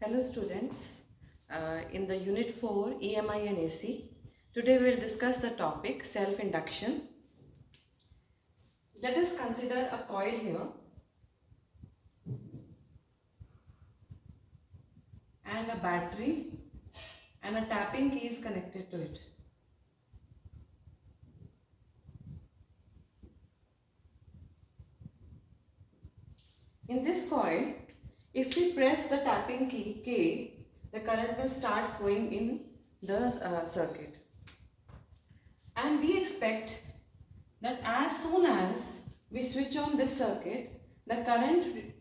Hello students, in the unit 4 EMI and AC, today we will discuss the topic self-induction. Let us consider a coil here and a battery and a tapping key is connected to it. In this coil, if we press the tapping key K, the current will start flowing in the circuit. And we expect that as soon as we switch on this circuit, the current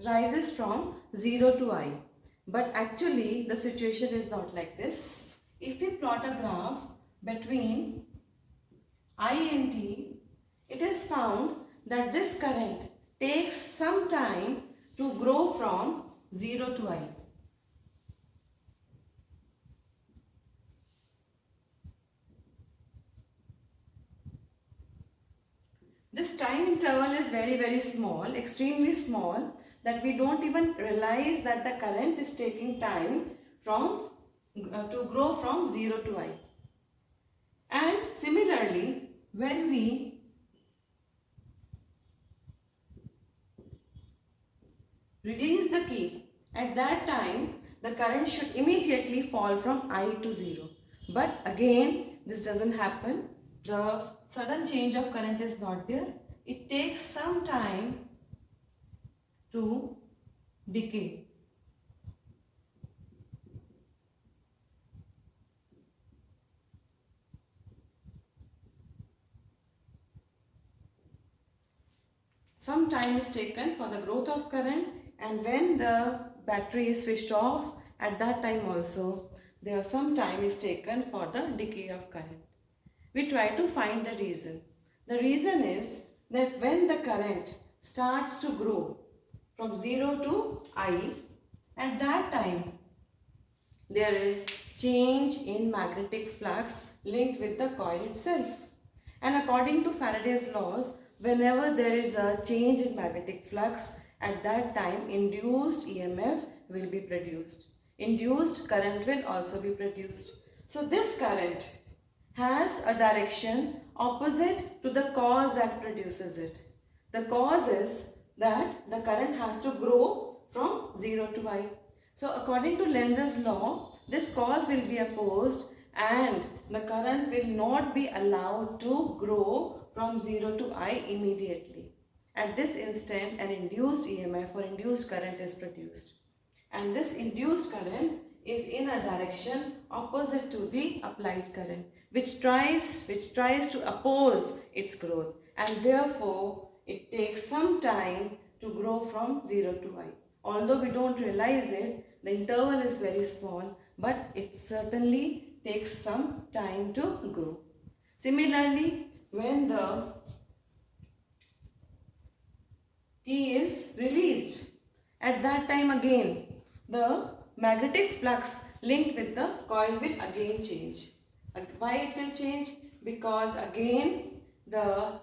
rises from 0 to I. But actually the situation is not like this. If we plot a graph between I and T, it is found that this current takes some time to grow from 0 to I. This time interval is very small, extremely small, that we don't even realize that the current is taking time to grow from 0 to I. And similarly, when we release the key, at that time the current should immediately fall from I to 0. But again, this doesn't happen. The sudden change of current is not there. It takes some time to decay. Some time is taken for the growth of current, and when the battery is switched off, at that time also some time is taken for the decay of current. We try to find the reason. The reason is that when the current starts to grow from 0 to I, at that time there is change in magnetic flux linked with the coil itself. And according to Faraday's laws, whenever there is a change in magnetic flux, at that time induced EMF will be produced. Induced current will also be produced. So this current has a direction opposite to the cause that produces it. The cause is that the current has to grow from 0 to I. So according to Lenz's law, this cause will be opposed and the current will not be allowed to grow from 0 to I immediately. At this instant, an induced EMF or induced current is produced. And this induced current is in a direction opposite to the applied current, which tries to oppose its growth, and therefore it takes some time to grow from 0 to I. Although we don't realize it, the interval is very small, but it certainly takes some time to grow. Similarly, when the key is released, at that time again the magnetic flux linked with the coil will again change. Why it will change? Because again the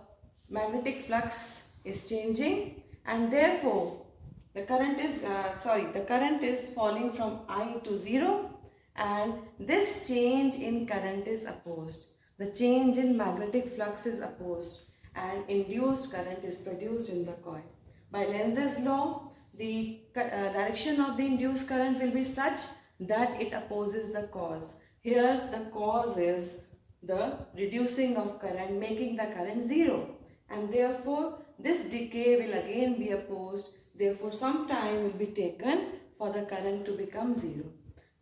magnetic flux is changing, and therefore the current is falling from I to 0, and this change in current is opposed. The change in magnetic flux is opposed and induced current is produced in the coil. By Lenz's law, the direction of the induced current will be such that it opposes the cause. Here the cause is the reducing of current, making the current 0, and therefore this decay will again be opposed. Therefore some time will be taken for the current to become 0.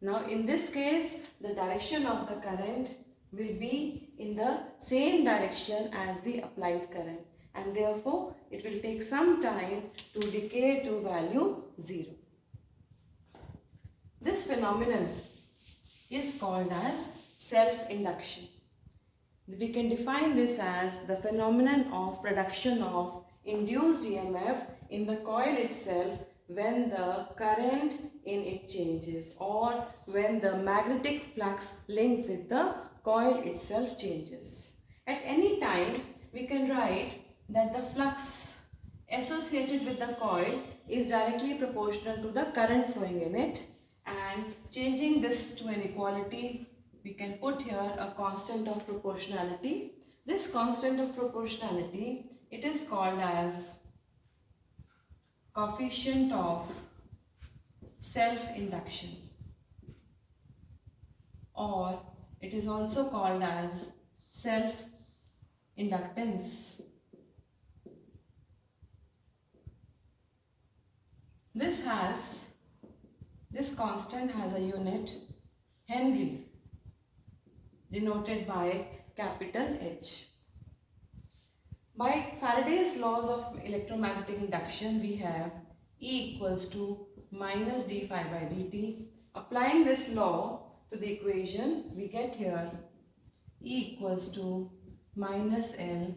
Now in this case, the direction of the current will be in the same direction as the applied current, and therefore it will take some time to decay to value 0. This phenomenon is called as self-induction. We can define this as the phenomenon of production of induced EMF in the coil itself when the current in it changes, or when the magnetic flux linked with the coil itself changes. At any time, we can write that the flux associated with the coil is directly proportional to the current flowing in it, And changing this to an equality, we can put here a constant of proportionality. This constant of proportionality, it is called as coefficient of self-induction, or it is also called as self-inductance. This constant has a unit, Henry, denoted by capital H. By Faraday's laws of electromagnetic induction, we have E equals to minus d phi by dt. Applying this law to the equation, we get here E equals to minus L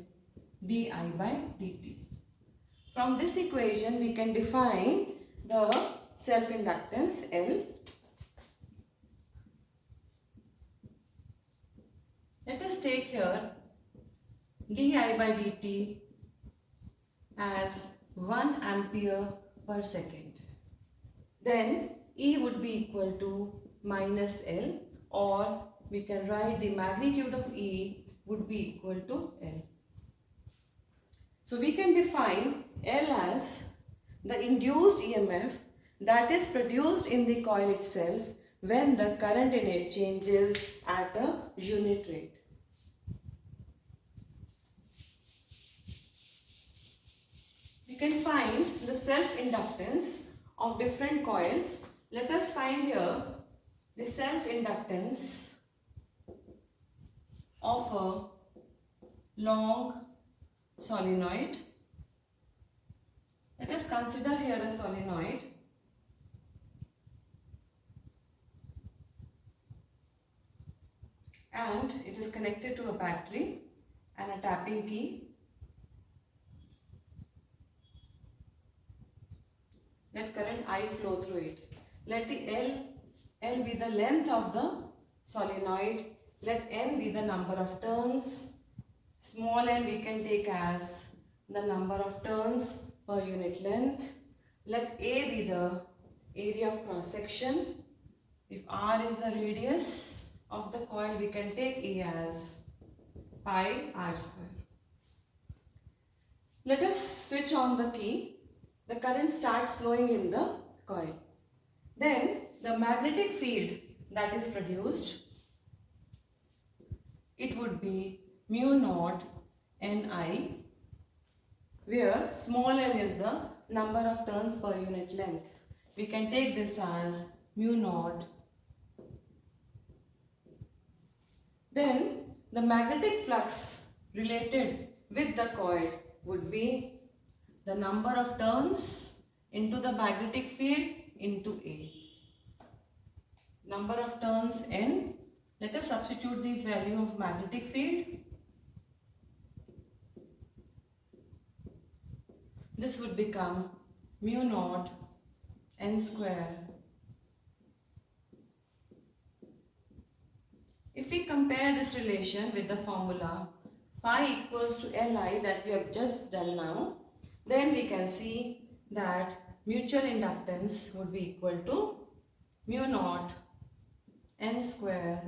di by dt. From this equation, we can define the self-inductance L. Let us take here di by dt as 1 ampere per second. Then E would be equal to minus L, or we can write the magnitude of E would be equal to L. So we can define L as the induced EMF that is produced in the coil itself when the current in it changes at a unit rate. We can find the self-inductance of different coils. Let us find here the self-inductance of a long solenoid. Let us consider here a solenoid. And it is connected to a battery and a tapping key. Let current I flow through it. Let the L be the length of the solenoid. Let N be the number of turns. Small n we can take as the number of turns per unit length. Let A be the area of cross section. If R is the radius of the coil, we can take A as pi r square. Let us switch on the key. The current starts flowing in the coil. Then the magnetic field that is produced, it would be mu naught Ni, where small n is the number of turns per unit length. We can take this as mu naught. Then the magnetic flux related with the coil would be the number of turns into the magnetic field into A. Number of turns N. Let us substitute the value of magnetic field. This would become mu naught N square. If we compare this relation with the formula phi equals to Li that we have just done now, then we can see that mutual inductance would be equal to mu naught N square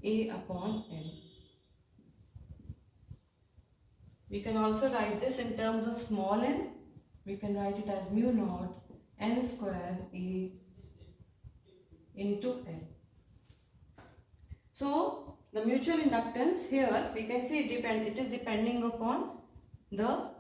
A upon L. We can also write this in terms of small n. We can write it as mu naught N square A into L. So the mutual inductance here we can see it is depending upon the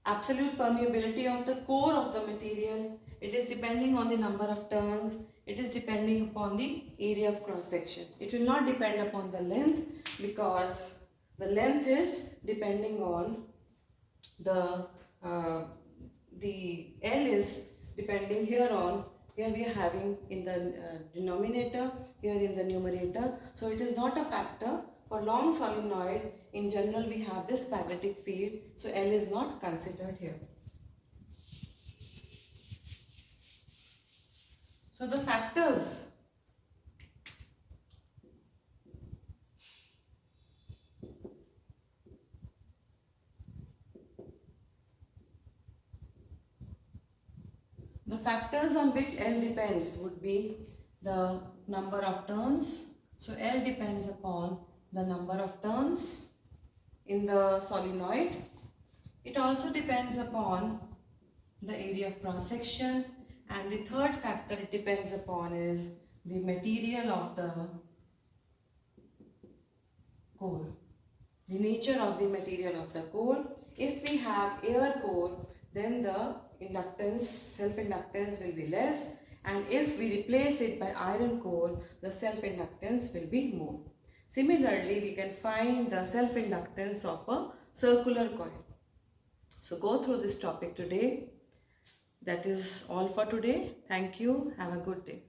absolute permeability of the core of the material. It is depending on the number of turns. It is depending upon the area of cross section. It will not depend upon the length, because the length is depending on the L is depending here on. Here we are having in the denominator, here in the numerator. So it is not a factor. For long solenoid, in general we have this magnetic field. So L is not considered here. So the factors factors on which L depends would be the number of turns. So L depends upon the number of turns in the solenoid. It also depends upon the area of cross section, and the third factor it depends upon is the material of the core, the nature of the material of the core. If we have air core, then the inductance, self-inductance will be less, and if we replace it by iron core, the self-inductance will be more. Similarly, we can find the self-inductance of a circular coil. So go through this topic today. That is all for today. Thank you. Have a good day.